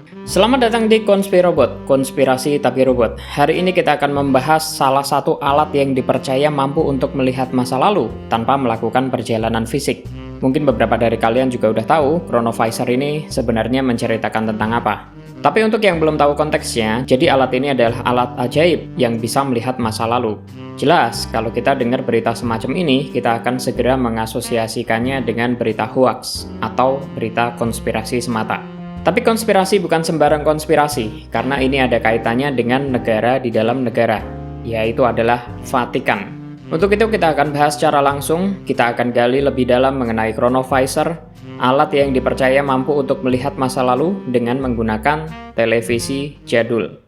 Selamat datang di Konspirobot, konspirasi tapi robot. Hari ini kita akan membahas salah satu alat yang dipercaya mampu untuk melihat masa lalu tanpa melakukan perjalanan fisik. Mungkin beberapa dari kalian juga udah tahu Chronovisor ini sebenarnya menceritakan tentang apa. Tapi untuk yang belum tahu konteksnya, jadi alat ini adalah alat ajaib yang bisa melihat masa lalu. Jelas, kalau kita dengar berita semacam ini, kita akan segera mengasosiasikannya dengan berita hoax atau berita konspirasi semata. Tapi konspirasi bukan sembarang konspirasi, karena ini ada kaitannya dengan negara di dalam negara, yaitu adalah Vatikan. Untuk itu kita akan bahas secara langsung, kita akan gali lebih dalam mengenai Chronovisor, alat yang dipercaya mampu untuk melihat masa lalu dengan menggunakan televisi jadul.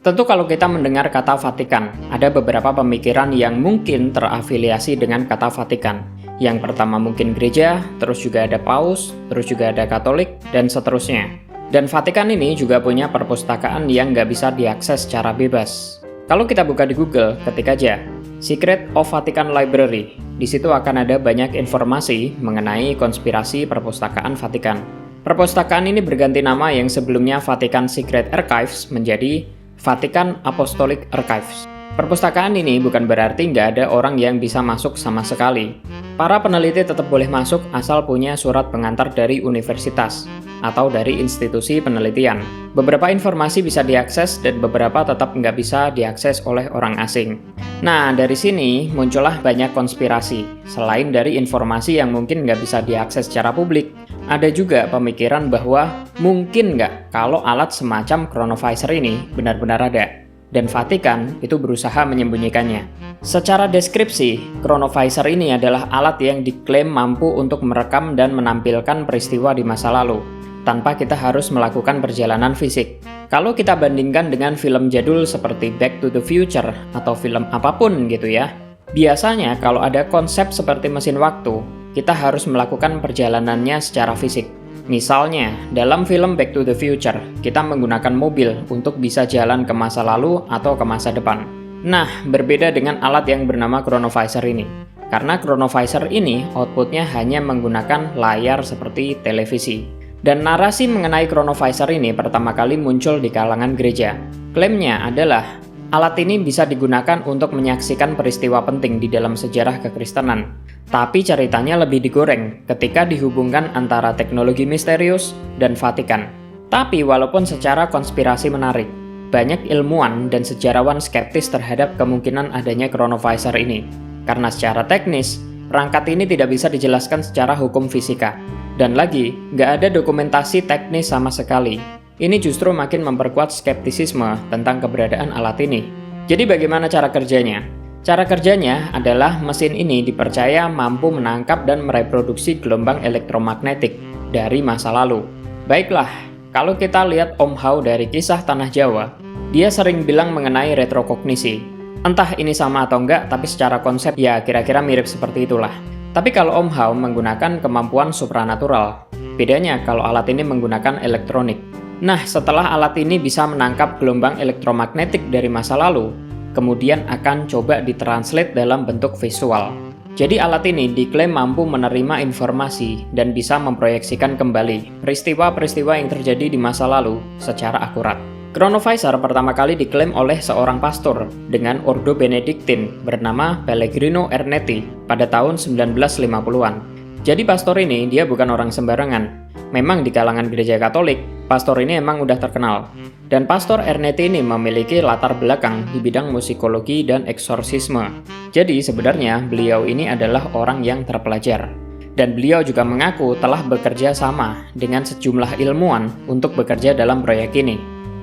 Tentu kalau kita mendengar kata Vatikan, ada beberapa pemikiran yang mungkin terafiliasi dengan kata Vatikan. Yang pertama mungkin gereja, terus juga ada paus, terus juga ada Katolik, dan seterusnya. Dan Vatikan ini juga punya perpustakaan yang nggak bisa diakses secara bebas. Kalau kita buka di Google, ketik aja Secret of Vatican Library. Di situ akan ada banyak informasi mengenai konspirasi perpustakaan Vatikan. Perpustakaan ini berganti nama yang sebelumnya Vatican Secret Archives menjadi Vatican Apostolic Archives. Perpustakaan ini bukan berarti nggak ada orang yang bisa masuk sama sekali. Para peneliti tetap boleh masuk asal punya surat pengantar dari universitas atau dari institusi penelitian. Beberapa informasi bisa diakses dan beberapa tetap nggak bisa diakses oleh orang asing. Nah, dari sini muncullah banyak konspirasi. Selain dari informasi yang mungkin nggak bisa diakses secara publik, ada juga pemikiran bahwa mungkin nggak kalau alat semacam Chronovisor ini benar-benar ada, dan Vatikan itu berusaha menyembunyikannya. Secara deskripsi, Chronovisor ini adalah alat yang diklaim mampu untuk merekam dan menampilkan peristiwa di masa lalu, tanpa kita harus melakukan perjalanan fisik. Kalau kita bandingkan dengan film jadul seperti Back to the Future atau film apapun gitu ya, biasanya kalau ada konsep seperti mesin waktu, kita harus melakukan perjalanannya secara fisik. Misalnya, dalam film Back to the Future, kita menggunakan mobil untuk bisa jalan ke masa lalu atau ke masa depan. Nah, berbeda dengan alat yang bernama Chronovisor ini. Karena Chronovisor ini outputnya hanya menggunakan layar seperti televisi. Dan narasi mengenai Chronovisor ini pertama kali muncul di kalangan gereja. Klaimnya adalah alat ini bisa digunakan untuk menyaksikan peristiwa penting di dalam sejarah kekristenan. Tapi ceritanya lebih digoreng ketika dihubungkan antara teknologi misterius dan Vatikan. Tapi walaupun secara konspirasi menarik, banyak ilmuwan dan sejarawan skeptis terhadap kemungkinan adanya Chronovisor ini. Karena secara teknis, perangkat ini tidak bisa dijelaskan secara hukum fisika. Dan lagi, nggak ada dokumentasi teknis sama sekali. Ini justru makin memperkuat skeptisisme tentang keberadaan alat ini. Jadi bagaimana cara kerjanya? Cara kerjanya adalah mesin ini dipercaya mampu menangkap dan mereproduksi gelombang elektromagnetik dari masa lalu. Baiklah, kalau kita lihat Om Hao dari Kisah Tanah Jawa, dia sering bilang mengenai retrokognisi. Entah ini sama atau enggak, tapi secara konsep ya kira-kira mirip seperti itulah. Tapi kalau Om Hao menggunakan kemampuan supranatural, bedanya kalau alat ini menggunakan elektronik. Nah, setelah alat ini bisa menangkap gelombang elektromagnetik dari masa lalu, kemudian akan coba ditranslate dalam bentuk visual. Jadi alat ini diklaim mampu menerima informasi dan bisa memproyeksikan kembali peristiwa-peristiwa yang terjadi di masa lalu secara akurat. Chronovisor pertama kali diklaim oleh seorang pastor dengan ordo Benediktin bernama Pellegrino Ernetti pada tahun 1950-an. Jadi pastor ini dia bukan orang sembarangan. Memang di kalangan gereja Katolik, pastor ini emang udah terkenal. Dan pastor Ernetti ini memiliki latar belakang di bidang musikologi dan eksorsisme. Jadi sebenarnya beliau ini adalah orang yang terpelajar. Dan beliau juga mengaku telah bekerja sama dengan sejumlah ilmuwan untuk bekerja dalam proyek ini.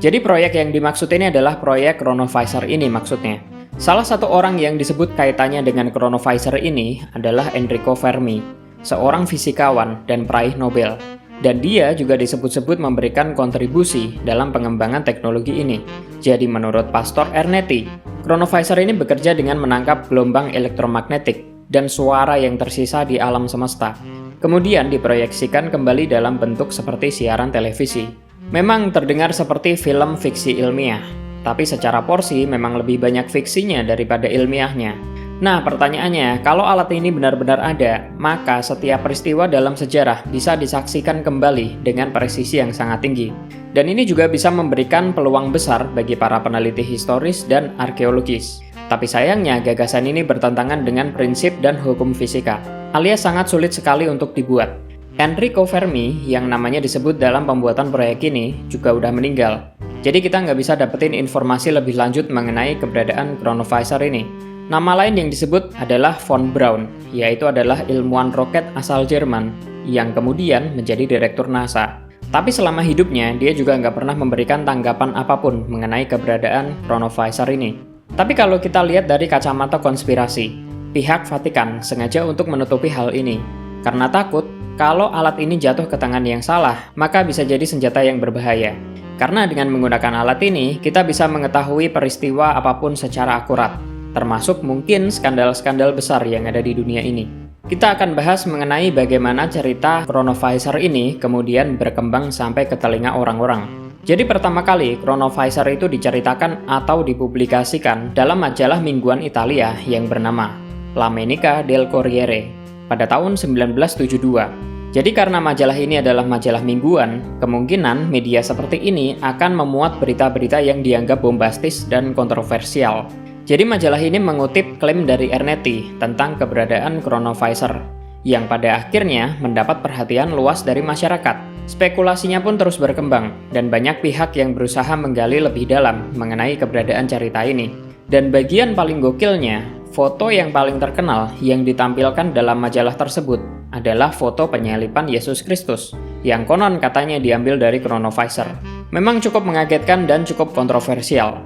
Jadi proyek yang dimaksud ini adalah proyek Chronovisor ini maksudnya. Salah satu orang yang disebut kaitannya dengan Chronovisor ini adalah Enrico Fermi, seorang fisikawan dan peraih Nobel. Dan dia juga disebut-sebut memberikan kontribusi dalam pengembangan teknologi ini. Jadi menurut Pastor Ernetti, Chronovisor ini bekerja dengan menangkap gelombang elektromagnetik dan suara yang tersisa di alam semesta. Kemudian diproyeksikan kembali dalam bentuk seperti siaran televisi. Memang terdengar seperti film fiksi ilmiah, tapi secara porsi memang lebih banyak fiksinya daripada ilmiahnya. Nah, pertanyaannya, kalau alat ini benar-benar ada, maka setiap peristiwa dalam sejarah bisa disaksikan kembali dengan presisi yang sangat tinggi. Dan ini juga bisa memberikan peluang besar bagi para peneliti historis dan arkeologis. Tapi sayangnya, gagasan ini bertentangan dengan prinsip dan hukum fisika, alias sangat sulit sekali untuk dibuat. Enrico Fermi, yang namanya disebut dalam pembuatan proyek ini, juga udah meninggal. Jadi kita nggak bisa dapetin informasi lebih lanjut mengenai keberadaan chronovisor ini. Nama lain yang disebut adalah von Braun, yaitu adalah ilmuwan roket asal Jerman, yang kemudian menjadi direktur NASA. Tapi selama hidupnya, dia juga nggak pernah memberikan tanggapan apapun mengenai keberadaan chronovisor ini. Tapi kalau kita lihat dari kacamata konspirasi, pihak Vatikan sengaja untuk menutupi hal ini, karena takut kalau alat ini jatuh ke tangan yang salah, maka bisa jadi senjata yang berbahaya. Karena dengan menggunakan alat ini, kita bisa mengetahui peristiwa apapun secara akurat, termasuk mungkin skandal-skandal besar yang ada di dunia ini. Kita akan bahas mengenai bagaimana cerita chronovisor ini kemudian berkembang sampai ke telinga orang-orang. Jadi pertama kali chronovisor itu diceritakan atau dipublikasikan dalam majalah mingguan Italia yang bernama L'Amenica del Corriere pada tahun 1972. Jadi karena majalah ini adalah majalah mingguan, kemungkinan media seperti ini akan memuat berita-berita yang dianggap bombastis dan kontroversial. Jadi majalah ini mengutip klaim dari Ernetti tentang keberadaan chronovisor, yang pada akhirnya mendapat perhatian luas dari masyarakat. Spekulasinya pun terus berkembang, dan banyak pihak yang berusaha menggali lebih dalam mengenai keberadaan cerita ini. Dan bagian paling gokilnya, foto yang paling terkenal yang ditampilkan dalam majalah tersebut adalah foto penyalipan Yesus Kristus, yang konon katanya diambil dari chronovisor. Memang cukup mengagetkan dan cukup kontroversial.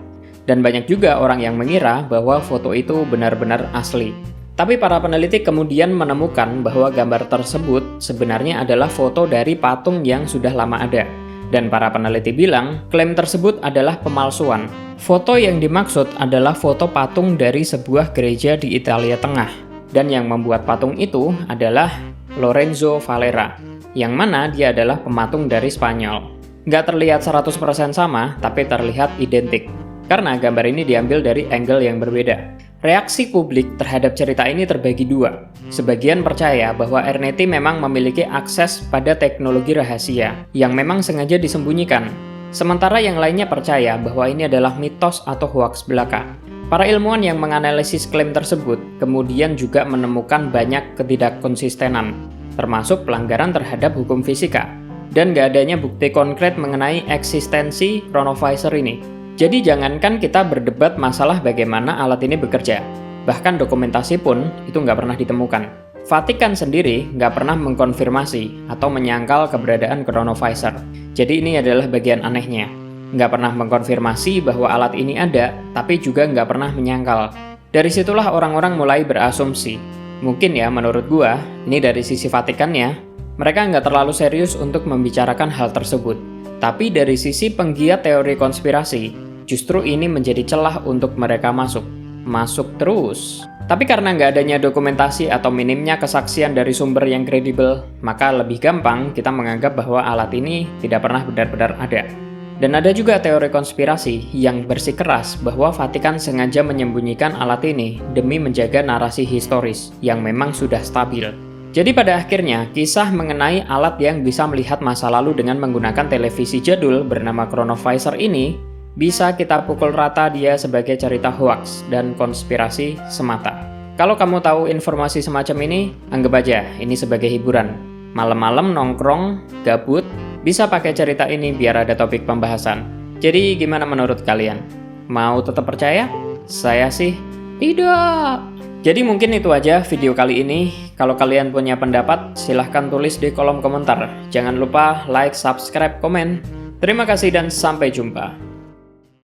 Dan banyak juga orang yang mengira bahwa foto itu benar-benar asli. Tapi para peneliti kemudian menemukan bahwa gambar tersebut sebenarnya adalah foto dari patung yang sudah lama ada. Dan para peneliti bilang, klaim tersebut adalah pemalsuan. Foto yang dimaksud adalah foto patung dari sebuah gereja di Italia Tengah. Dan yang membuat patung itu adalah Lorenzo Valera, yang mana dia adalah pematung dari Spanyol. Nggak terlihat 100% sama, tapi terlihat identik. Karena gambar ini diambil dari angle yang berbeda. Reaksi publik terhadap cerita ini terbagi dua. Sebagian percaya bahwa Ernetti memang memiliki akses pada teknologi rahasia yang memang sengaja disembunyikan. Sementara yang lainnya percaya bahwa ini adalah mitos atau hoaks belaka. Para ilmuwan yang menganalisis klaim tersebut kemudian juga menemukan banyak ketidakkonsistenan, termasuk pelanggaran terhadap hukum fisika, dan gak adanya bukti konkret mengenai eksistensi chronovisor ini. Jadi jangankan kita berdebat masalah bagaimana alat ini bekerja, bahkan dokumentasi pun itu nggak pernah ditemukan. Vatikan sendiri nggak pernah mengkonfirmasi atau menyangkal keberadaan chronovisor. Jadi ini adalah bagian anehnya. Nggak pernah mengkonfirmasi bahwa alat ini ada, tapi juga nggak pernah menyangkal. Dari situlah orang-orang mulai berasumsi. Mungkin ya menurut gua, ini dari sisi Vatikannya, mereka nggak terlalu serius untuk membicarakan hal tersebut. Tapi dari sisi penggiat teori konspirasi, justru ini menjadi celah untuk mereka masuk terus. Tapi karena nggak adanya dokumentasi atau minimnya kesaksian dari sumber yang kredibel, maka lebih gampang kita menganggap bahwa alat ini tidak pernah benar-benar ada. Dan ada juga teori konspirasi yang bersikeras bahwa Vatikan sengaja menyembunyikan alat ini demi menjaga narasi historis yang memang sudah stabil. Jadi pada akhirnya, kisah mengenai alat yang bisa melihat masa lalu dengan menggunakan televisi jadul bernama chronovisor ini bisa kita pukul rata dia sebagai cerita hoaks dan konspirasi semata. Kalau kamu tahu informasi semacam ini, anggap aja ini sebagai hiburan. Malam-malam nongkrong, gabut, bisa pakai cerita ini biar ada topik pembahasan. Jadi gimana menurut kalian? Mau tetap percaya? Saya sih tidak. Jadi mungkin itu aja video kali ini. Kalau kalian punya pendapat, silahkan tulis di kolom komentar. Jangan lupa like, subscribe, komen. Terima kasih dan sampai jumpa.